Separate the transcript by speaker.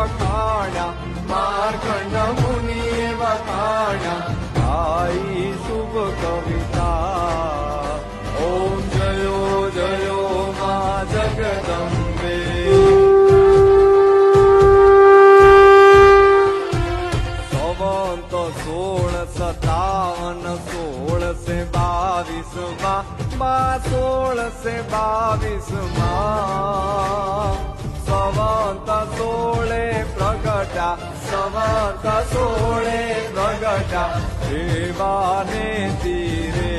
Speaker 1: વખાણ્યા, માર્કંડ મુનિએ વખાણ્યા, ગાઈ શુભ કવિતા. ઓમ જયો જયો મા જગદંબે. સંવત 1657 1622 માં 1622 માં સંવત 16 પ્રગટા, સંવત 16 પ્રગટા, દેવાને તીરે